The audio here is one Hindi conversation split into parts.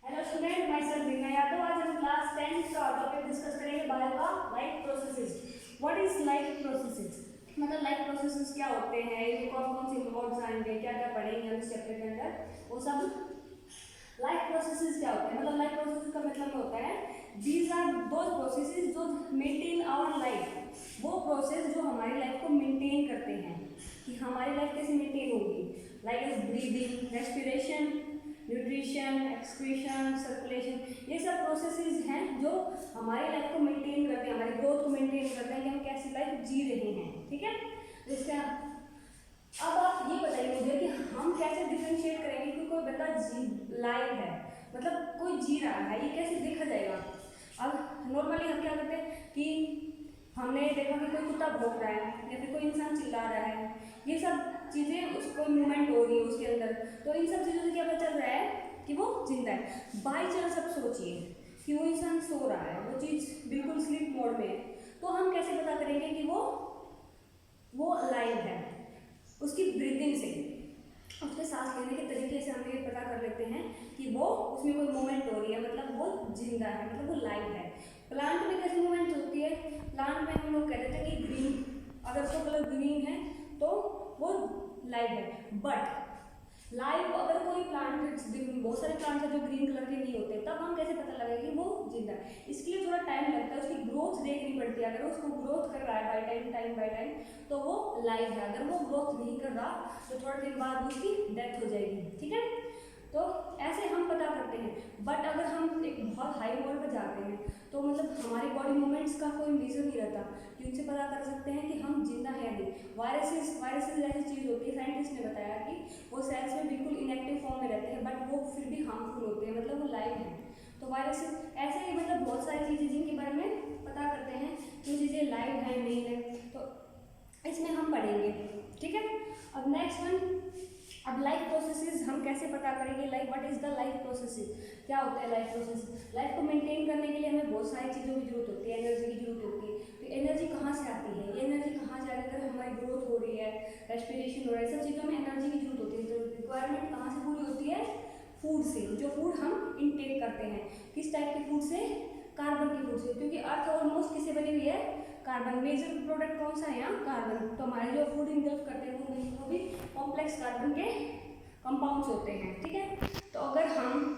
हेलो स्टूडेंट, माय सेल्फ दीना यादव। आज हम क्लास 10 का टॉपिक डिस्कस करेंगे बायो का life processes. What is life processes? मतलब लाइफ प्रोसेसेस क्या होते हैं, ये कौन कौन से वर्ड्स आएंगे, क्या क्या पढ़ेंगे हम इस चैप्टर के अंदर, वो सब। लाइफ प्रोसेसेस क्या होते हैं? मतलब लाइफ प्रोसेसेस का मतलब होता है दीज आर दोज प्रोसेसेस जो मेंटेन आवर लाइफ। वो प्रोसेस जो हमारी लाइफ को मेंटेन करते हैं कि हमारी लाइफ कैसे मेंटेन होगी। Like as breathing, respiration, nutrition, excretion, circulation, ये सब प्रोसेसेस हैं जो हमारी लाइफ को मेंटेन करते हैं, हमारी ग्रोथ को मेंटेन करते हैं कि हम कैसी लाइफ जी रहे हैं। ठीक है, तो इसका अब आप ये बताइए मुझे कि हम कैसे डिफरेंशिएट करेंगे कि कोई बंदा जी लाइव है, मतलब कोई जी रहा है, ये कैसे देखा जाएगा। अब नॉर्मली हम क्या करते हैं कि हमने देखा कि कोई कुत्ता भौंक रहा है या फिर कोई इंसान चिल्ला रहा है, ये सब चीज़ें उसको मूवमेंट हो रही है उसके अंदर, तो इन सब चीज़ों से क्या पता चल रहा है कि वो जिंदा है। बाई चांस अब सोचिए कि वो इंसान सो रहा है, वो चीज़ बिल्कुल स्लीप मोड में है, तो हम कैसे पता करेंगे कि वो लाइव है? उसकी ब्रीदिंग से, उसके सांस लेने के तरीके से हम ये पता कर लेते हैं कि वो उसमें कोई मूवमेंट हो रही है, मतलब वो जिंदा है, मतलब वो लाइव है। प्लांट में कैसे मूवमेंट होती है? प्लांट में हम लोग कहते थे कि ग्रीन, अगर उसका कलर ग्रीन है तो वो लाइव है। बट लाइव अगर कोई प्लांट, बहुत सारे प्लांट्स हैं जो ग्रीन कलर के नहीं होते, तब हम कैसे पता लगेगा कि वो जिंदा है? इसके लिए थोड़ा टाइम लगता है, उसकी ग्रोथ देखनी पड़ती है। अगर उसको ग्रोथ कर रहा है टाइम बाय टाइम, तो वो लाइव है। अगर वो ग्रोथ नहीं कर रहा तो थोड़े दिन बाद उसकी डेथ हो जाएगी। ठीक है, तो ऐसे हम पता करते हैं। बट अगर हम एक बहुत हाई लेवल पर जाते हैं तो मतलब हमारी बॉडी मूवमेंट्स का कोई रीज़न नहीं रहता कि उनसे पता कर सकते हैं कि हम जिंदा हैं या नहीं। वायरसेस ऐसी चीज़ होती है, साइंटिस्ट ने बताया कि वो सेल्स में बिल्कुल इनएक्टिव फॉर्म में रहते हैं, बट वो फिर भी हार्मफुल होते हैं, मतलब वो लाइव हैं। तो वायरसेस ऐसे ही, मतलब बहुत सारी चीज़ें जिनके बारे में पता करते हैं कि चीज़ें लाइव हैं नहीं है, तो इसमें हम पढ़ेंगे। ठीक है, अब नेक्स्ट वन, अब लाइफ प्रोसेसेस हम कैसे पता करेंगे? Like what is the life processes? क्या होता है लाइफ प्रोसेस? लाइफ को मेंटेन करने के लिए हमें बहुत सारी चीज़ों की जरूरत होती है, एनर्जी की जरूरत होती है। तो एनर्जी कहाँ से आती है? ये एनर्जी कहाँ से आती है? अगर हमारी ग्रोथ हो रही है, रेस्पिरेशन हो रहा है, सब चीज़ों में एनर्जी की जरूरत होती है। तो रिक्वायरमेंट कहाँ से पूरी होती है? फूड से। जो फूड हम इनटेक करते हैं, किस टाइप के फूड से? कार्बन के फूड से, क्योंकि अर्थ ऑलमोस्ट किससे बनी हुई है? कार्बन। मेजर प्रोडक्ट कौन सा है यहाँ? कार्बन। तो हमारे जो फूड इनटेक करते हैं वो भी कॉम्प्लेक्स कार्बन के कंपाउंड्स होते हैं। ठीक है, तो अगर हम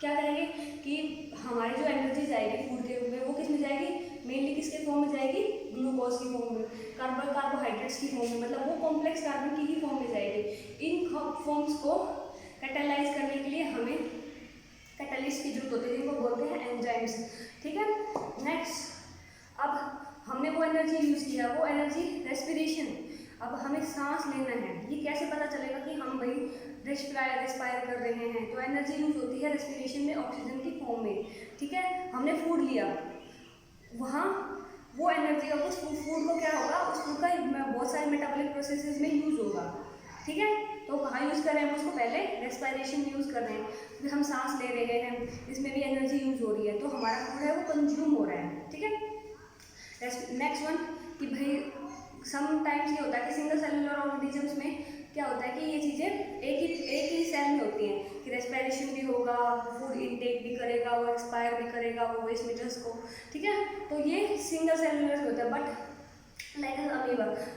क्या करेंगे कि हमारी जो एनर्जी जाएगी फूड के रूप में, वो किस में जाएगी? मेनली किसके फॉर्म में जाएगी? ग्लूकोज की फॉर्म में, कार्बोहाइड्रेट्स की फॉर्म में, मतलब वो कॉम्प्लेक्स कार्बन की ही फॉर्म में जाएगी। इन फॉर्म्स को कैटालाइज करने के लिए हमें कैटालिस्ट की जरूरत होती है, जिनको बोलते हैं एंजाइम्स। ठीक है, नेक्स्ट, अब हमने वो एनर्जी यूज़ किया, वो एनर्जी रेस्पिरेशन। अब हमें सांस लेना है, ये कैसे पता चलेगा कि हम भाई रेस्पायर कर रहे हैं? तो एनर्जी यूज होती है रेस्पिरेशन में, ऑक्सीजन की फॉर्म में। ठीक है, हमने फूड लिया, वहाँ वो एनर्जी, अब उस फूड को क्या होगा? उस फूड का बहुत सारे मेटाबॉलिक प्रोसेसेस में यूज होगा। ठीक है, तो कहाँ यूज़ कर रहे हैं हम उसको? पहले रेस्पायरेशन यूज़ कर रहे हैं, फिर हम सांस ले रहे हैं, इसमें भी एनर्जी यूज हो रही है, तो हमारा फूड है वो कंज्यूम हो रहा है। ठीक है, नेक्स्ट वन, कि भाई समटाइम्स ये होता है कि सिंगल सेलुलर ऑर्गेनिजम्स में क्या होता है कि ये चीज़ें एक ही सेल में होती हैं कि रेस्पिरेशन भी होगा, फूड इनटेक भी करेगा, वो एक्सपायर भी करेगा वो वेस्ट मटेरियल्स को। ठीक है, तो ये सिंगल सेलुलर होता है। बट लाइक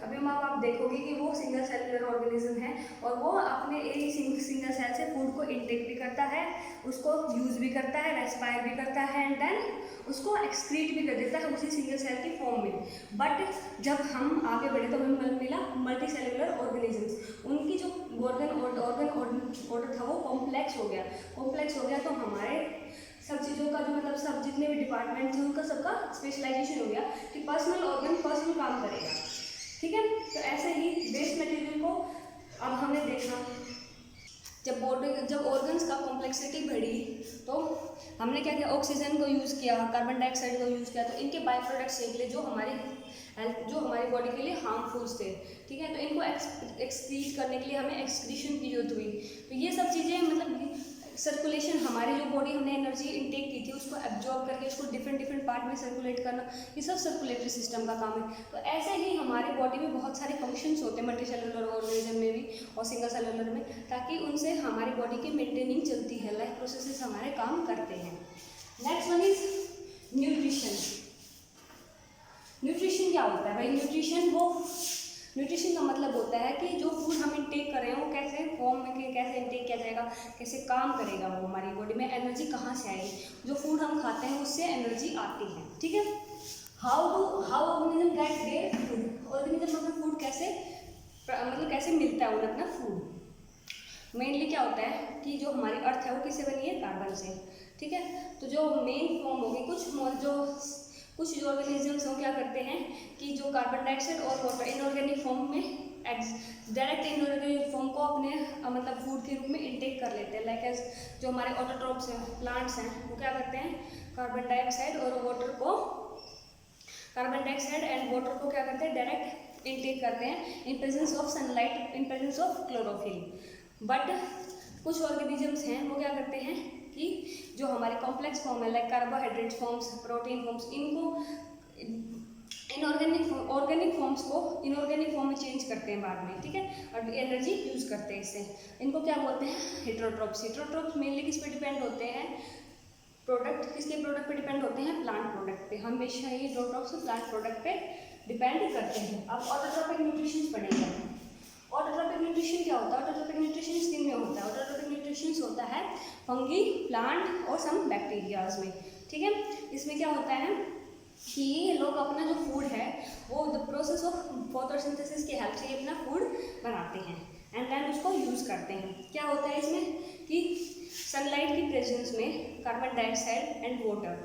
अमीबा आप देखोगे कि वो सिंगल सेलुलर ऑर्गेनिज्म है और वो अपने एक सिंगल सेल से फूड को इनटेक भी करता है, उसको यूज भी करता है, रेस्पायर भी करता है, एंड देन उसको एक्सक्रीट भी कर देता है उसी सिंगल सेल की फॉर्म में। बट जब हम आगे बढ़े तो हमें मिला मल्टी सेलुलर ऑर्गेनिजम्स। उनकी जो ऑर्डर था वो कॉम्प्लेक्स हो गया, तो हमारे सब चीज़ों का जो मतलब सब जितने भी डिपार्टमेंट थे उनका सबका स्पेशलाइजेशन हो गया कि पर्सनल ऑर्गन पर्सनल काम करेगा। ठीक है, तो ऐसे ही वेस्ट मटेरियल को अब हमने देखा, जब ऑर्गन्स का कॉम्प्लेक्सिटी बढ़ी तो हमने क्या किया? ऑक्सीजन को यूज़ किया, कार्बन डाइऑक्साइड को यूज़ किया, तो इनके बाय प्रोडक्ट्स निकले जो हमारी बॉडी के लिए हार्मफुल्स थे। ठीक है, तो इनको एक्सक्रीट करने के लिए हमें एक्सक्रीशन की जरूरत हुई। तो ये सब चीज़ें, मतलब सर्कुलेशन, हमारी जो बॉडी हमने एनर्जी इनटेक की थी उसको एब्जॉर्ब करके उसको डिफरेंट पार्ट में सर्कुलेट करना, ये सब सर्कुलेटरी सिस्टम का काम है। तो ऐसे ही हमारी बॉडी में बहुत सारे फंक्शंस होते हैं, मल्टी सेलुलर ऑर्गेनिज्म में भी और सिंगल सेलुलर में, ताकि उनसे हमारी बॉडी की मेंटेनिंग चलती है, लाइफ प्रोसेसेस हमारे काम करते हैं। Next one is nutrition. Nutrition क्या होता है भाई? न्यूट्रिशन का मतलब होता है कि जो फूड हम इंटेक कर रहे हैं वो कैसे फॉर्म में कैसे इंटेक किया जाएगा, कैसे काम करेगा, वो हमारी बॉडी में एनर्जी कहाँ से आएगी। जो फूड हम खाते हैं उससे एनर्जी आती है, ठीक है। How organism gate their food, organism अपना फूड कैसे मिलता है उन्हें अपना फूड। मेनली क्या होता है कि जो हमारी अर्थ है वो किससे बनी है? कार्बन से, ठीक है। तो जो मेन फॉर्म होगी कुछ जो ऑर्गेनिजम्स हो क्या करते हैं कि जो कार्बन डाइऑक्साइड और वाटर इनऑर्गेनिक फॉर्म में डायरेक्ट इनऑर्गेनिक फॉर्म को अपने मतलब फूड के रूप में इंटेक कर लेते हैं। लाइक एज जो हमारे ऑटोट्रॉप्स हैं, प्लांट्स हैं, वो क्या करते हैं? कार्बन डाइऑक्साइड एंड वाटर को क्या करते हैं? डायरेक्ट इंटेक करते हैं in presence of sunlight, in presence of chlorophyll. But कुछ ऑर्गेनिजम्स हैं वो क्या करते हैं कि जो हमारे कॉम्प्लेक्स फॉर्म है like carbohydrate forms, protein forms, इनको ऑर्गेनिक फॉर्म्स को इनऑर्गेनिक फॉर्म में चेंज करते हैं बाद में, ठीक है, और एनर्जी यूज करते हैं इससे। इनको क्या बोलते हैं? हेटेरोट्रॉप्स। हेटेरोट्रॉप्स मेनली किस पे डिपेंड होते हैं? किसके प्रोडक्ट पे डिपेंड होते हैं? प्लांट प्रोडक्ट पे। हमेशा ये हेटेरोट्रॉप्स प्लांट प्रोडक्ट पे डिपेंड करते हैं। अब ऑटोट्रॉपिक न्यूट्रिशन पढ़ेंगे। ऑटोट्रॉपिक न्यूट्रिशन क्या होता है? ऑटोट्रॉपिक न्यूट्रिशन स्किन में होता है। ऑटोट्रॉपिक न्यूट्रिशन होता है फंगी, प्लांट और सम बैक्टीरियाज में, ठीक है। इसमें क्या होता है कि ये लोग अपना जो फूड है वो द प्रोसेस ऑफ फोटोसिंथेसिस की हेल्प से ये अपना फूड बनाते हैं एंड देन उसको यूज़ करते हैं। क्या होता है इसमें कि सनलाइट की प्रेजेंस में कार्बन डाइऑक्साइड एंड वाटर,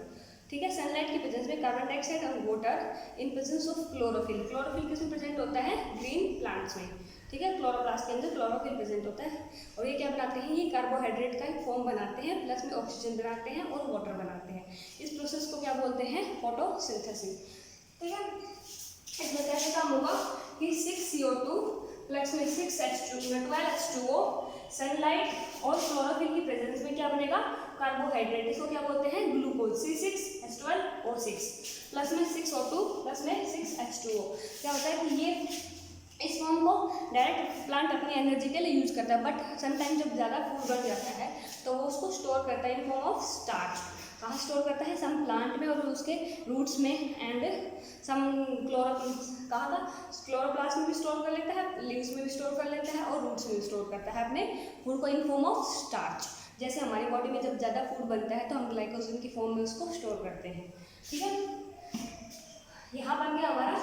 ठीक है, सनलाइट की प्रेजेंस में कार्बन डाइऑक्साइड और water in presence of chlorophyll. Chlorophyll किसमें प्रेजेंट होता है? ग्रीन प्लांट्स में, ठीक है। क्लोरोप्लास्ट के अंदर क्लोरोफिल प्रेजेंट होता है और ये क्या बनाते हैं? ये कार्बोहाइड्रेट का एक फॉर्म बनाते हैं, प्लस में ऑक्सीजन बनाते हैं और वाटर बनाते हैं। इस प्रोसेस को क्या बोलते हैं? फोटोसिंथेसिस, ठीक है। इसमें कैसे काम होगा कि 6CO2 प्लस में 12H2O, सनलाइट और क्लोरोफिल की प्रेजेंस में क्या बनेगा? कार्बोहाइड्रेट। इसको क्या बोलते हैं? ग्लूकोज। C6H12O6 प्लस में 6O2 प्लस में 6H2O। क्या होता है कि ये इस फॉर्म को डायरेक्ट प्लांट अपनी एनर्जी के लिए यूज करता है, बट समटाइम जब ज़्यादा फूड बन जाता है तो वो उसको स्टोर करता है इन फॉर्म ऑफ स्टार्च। कहाँ स्टोर करता है? सम प्लांट में और उसके रूट्स में एंड सम कहाँ था? क्लोरोप्लास्ट में भी स्टोर कर लेता है, लीव्स में भी स्टोर कर लेता है और रूट्स में भी स्टोर करता है अपने फूड को इन फॉर्म ऑफ स्टार्च। जैसे हमारी बॉडी में जब ज़्यादा फूड बनता है तो हम ग्लाइकोजन की फॉर्म में उसको स्टोर करते हैं, ठीक है। यहाँ बन गया हमारा।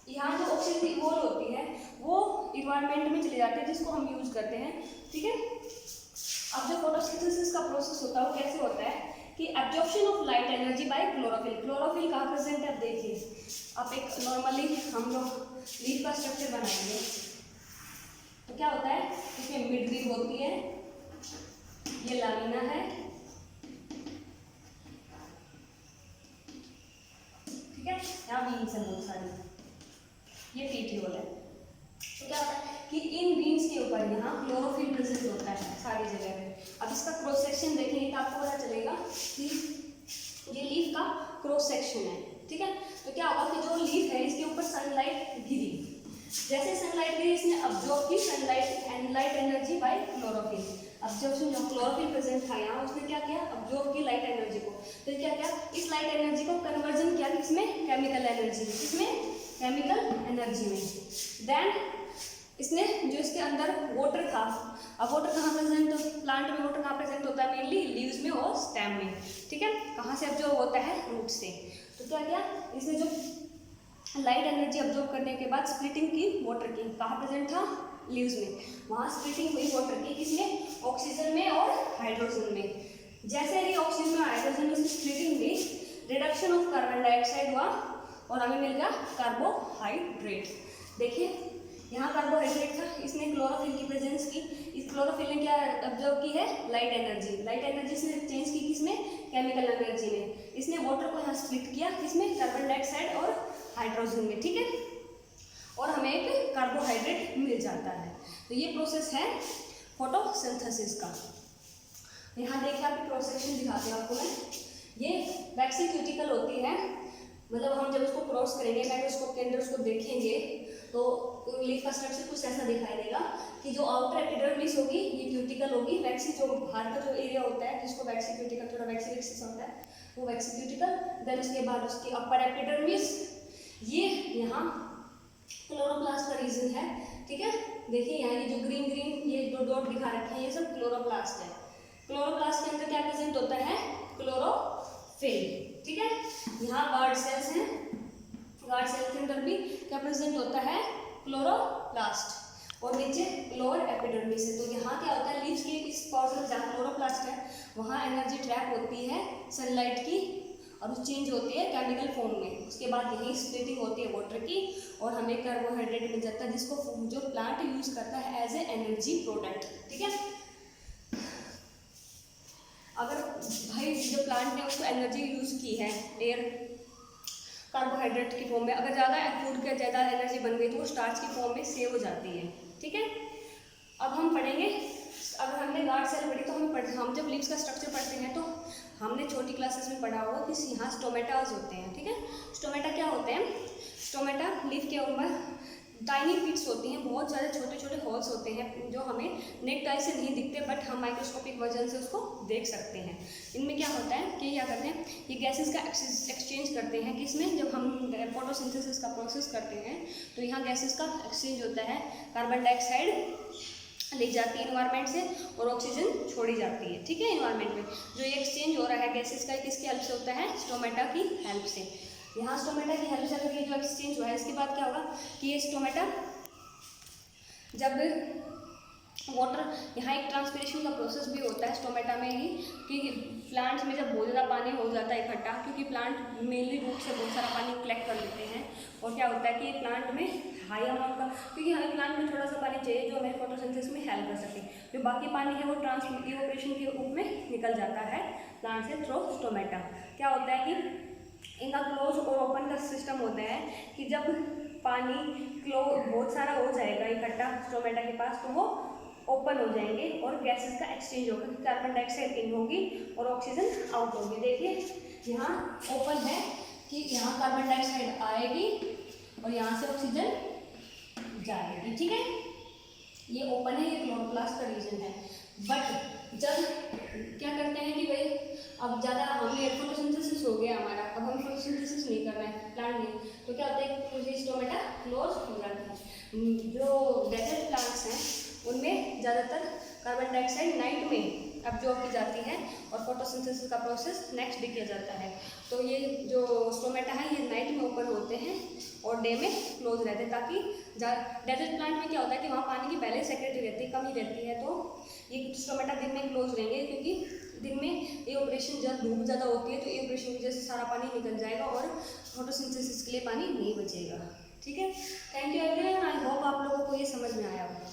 यहाँ जो ऑक्सीजन की वॉल होती है वो इन्वायरमेंट में चले जाते हैं जिसको हम यूज करते हैं, ठीक है। अब जो फोटोसिंथेसिस का प्रोसेस होता है वो कैसे होता है कि absorption of light energy by chlorophyll. Chlorophyll कहाँ प्रेजेंट है? अब देखिए, अब एक नॉर्मली हम लोग लीफ का स्ट्रक्चर बनाएंगे तो क्या होता है? इसमें मिड लीफ होती है, ये लामिना है, ठीक है, यहाँ बीन्स है बहुत सारी, ये टीटीओल है। तो क्या होता है कि इन बीन्स के ऊपर यहाँ क्लोरोफिल प्रेजेंट होता है सारी जगह पे। अब इसका क्रॉस सेक्शन देखेंगे तो आपको पता चलेगा कि ये लीफ का क्रॉस सेक्शन है, ठीक है। तो क्या होगा कि जो लीफ है इसके ऊपर सनलाइट गिरी, जैसे सनलाइट गिरी इसने अब्जॉर्ब की sunlight and light energy by chlorophyll. Absorption जो क्लोरोफिल प्रेजेंट था यहाँ उसने क्या किया? अब्जॉर्ब की लाइट एनर्जी को। तो क्या किया? इस लाइट एनर्जी को कन्वर्जन किया किसमें? केमिकल एनर्जी में। किसमें? केमिकल एनर्जी में। देन इसने जो इसके अंदर वाटर था, अब वाटर कहाँ प्रेजेंट? प्लांट में वाटर कहाँ प्रेजेंट होता है? मेनली लीव्स में और स्टेम में, ठीक है। कहाँ से अब्जॉर्ब होता है? रूट से। तो क्या किया इसने? जो लाइट एनर्जी अब्जॉर्ब करने के बाद स्प्लिटिंग की वाटर की, कहाँ प्रेजेंट था? लीव्स में। वहाँ स्प्लिटिंग हुई वाटर की, किसमें? ऑक्सीजन में और हाइड्रोजन में। जैसे ही ऑक्सीजन में हाइड्रोजन में स्प्लिटिंग हुई, रिडक्शन ऑफ कार्बन डाइऑक्साइड हुआ और हमें मिल गया कार्बोहाइड्रेट। देखिए यहाँ कार्बोहाइड्रेट था, इसने क्लोरोफिल की प्रेजेंस की, इस क्लोरोफिल ने क्या अब्जॉर्ब की है? Light energy. लाइट एनर्जी इसने चेंज की किसमें? केमिकल एनर्जी में। इसने वाटर को यहाँ स्प्लिट किया किसमें? कार्बन डाइऑक्साइड और हाइड्रोजन में, ठीक है, और हमें एक कार्बोहाइड्रेट मिल जाता है। तो ये प्रोसेस है फोटोसिंथेसिस का। यहाँ देखिए आपकी क्रॉस सेक्शन दिखाती हूँ आपको मैं। ये वैक्सी क्यूटिकल होती है, मतलब हम जब इसको क्रॉस करेंगे माइक्रोस्कोप के अंदर उसको देखेंगे तो लीफ का स्ट्रक्चर कुछ ऐसा दिखाई देगा। कि जो आउटर एपिडर्मिस होगी ये क्यूटिकल होगी, वैक्सी जो बाहर का जो एरिया होता है जिसको वैक्सी क्यूटिकल, थोड़ा वैक्सी वैक्सी होता है वो वैक्सी क्यूटिकल। देन उसके बाद उसकी अपर एपिडर्मिस, ये यहाँ क्लोरोप्लास्ट का रीजन है, ठीक है। देखिए यहाँ ये जो ग्रीन ग्रीन ये जो डॉट दिखा रखे हैं ये सब क्लोरोप्लास्ट है। क्लोरोप्लास्ट के अंदर क्या प्रेजेंट होता है, क्लोरोफिल, ठीक है। यहाँ गार्ड सेल्स हैं, गार्ड सेल के अंदर भी क्या प्रेजेंट होता है, क्लोरोप्लास्ट, और नीचे लोअर एपिडर्मिस है। तो यहाँ क्या होता है, लीव्स के इस पोर्शन जहाँ क्लोरोप्लास्ट है वहाँ एनर्जी ट्रैप होती है सनलाइट की और वो चेंज होती है केमिकल फॉर्म में। उसके बाद यही स्प्लिटिंग होती है वाटर की और हमें कार्बोहाइड्रेट मिल जाता है जिसको जो प्लांट यूज करता है एज ए एनर्जी प्रोडक्ट, ठीक है। अगर भाई जो प्लांट ने उसको एनर्जी यूज की है एयर कार्बोहाइड्रेट की फॉर्म में, अगर ज़्यादा फूड के ज़्यादा एनर्जी बन गई तो वो स्टार्च की फॉर्म में सेव हो जाती है, ठीक है। अब हम पढ़ेंगे, अगर हमने गार्ड सेल पढ़ी तो हम जब लीव्स का स्ट्रक्चर पढ़ते हैं तो हमने छोटी क्लासेस में पढ़ा होगा कि यहाँ स्टोमेटाज होते हैं, ठीक है। स्टोमेटा क्या होते हैं, स्टोमेटा लीफ के ऊपर टाइनी पिट्स होती हैं, बहुत सारे छोटे छोटे होल्स होते हैं जो हमें नेक्ड आई से नहीं दिखते बट हम माइक्रोस्कोपिक वर्जन से उसको देख सकते हैं। इनमें क्या होता है कि क्या करते हैं, ये गैसेस का एक्सचेंज करते हैं, किसमें, जब हम फोटोसिंथेसिस का प्रोसेस करते हैं तो यहाँ गैसेस का एक्सचेंज होता है, कार्बन डाइऑक्साइड ली जाती है इन्वायरमेंट से और ऑक्सीजन छोड़ी जाती है, ठीक है। इन्वायरमेंट में जो ये एक्सचेंज हो रहा है गैसेस का किसकी हेल्प से होता है, स्टोमेटा की हेल्प से। यहाँ स्टोमेटा की हेल्प से अगर ये जो एक्सचेंज हुआ है इसके बाद क्या होगा कि ये स्टोमेटा जब वाटर, यहाँ एक ट्रांसपिरेशन का प्रोसेस भी होता है स्टोमेटा में ही कि प्लांट्स में जब बहुत ज़्यादा पानी हो जाता है इकट्ठा, क्योंकि प्लांट मेनली रूट से बहुत सारा पानी कलेक्ट कर लेते हैं और क्या होता है कि प्लांट में हाई अमाउंट का, क्योंकि हमें प्लांट में थोड़ा सा पानी चाहिए जो हमें फोटोसिंथेसिस में हेल्प कर सके, जो बाकी पानी है वो इवेपोरेशन के रूप में निकल जाता है प्लांट से थ्रू स्टोमेटा। क्या होता है कि इनका क्लोज और ओपन का सिस्टम होता है कि जब पानी बहुत सारा हो जाएगा इकट्ठा स्टोमेटा के पास तो वो ओपन हो जाएंगे और गैसेस का एक्सचेंज होगा, कार्बन डाइऑक्साइड इन होगी और ऑक्सीजन आउट होगी। देखिए यहाँ ओपन है कि यहाँ कार्बन डाइऑक्साइड आएगी और यहाँ से ऑक्सीजन जाएगी, ठीक है। ये ओपन है, ये क्लोरोप्लास्ट का रीजन है। बट जब क्या करते हैं कि भाई अब ज़्यादा हमें फोटोसिंथेसिस हो गया हमारा, अब हम फोटोसिंथेसिस नहीं कर रहे हैं प्लांट में, तो क्या होता है कि स्टोमेटा क्लोज हो जाता है। जो डेजर्ट प्लांट्स हैं उनमें ज़्यादातर कार्बन डाइऑक्साइड नाइट में अब्जॉर्ब की जाती है और फोटोसिंथेसिस का प्रोसेस नेक्स्ट डे किया जाता है। तो ये जो स्टोमेटा है ये नाइट में ओपन होते हैं और डे में क्लोज रहते हैं, ताकि डेजर्ट प्लांट में क्या होता है कि वहाँ पानी की पहले सेक्रेटरी रहती है, कमी रहती है, तो ये स्टोमेटा दिन में क्लोज रहेंगे क्योंकि दिन में ये ऑपरेशन जब धूप ज़्यादा होती है तो ये ऑपरेशन की वजह से सारा पानी निकल जाएगा और फोटोसिंथेसिस के लिए पानी नहीं बचेगा, ठीक है। Thank you everyone, I hope आप लोगों को ये समझ में आया होगा।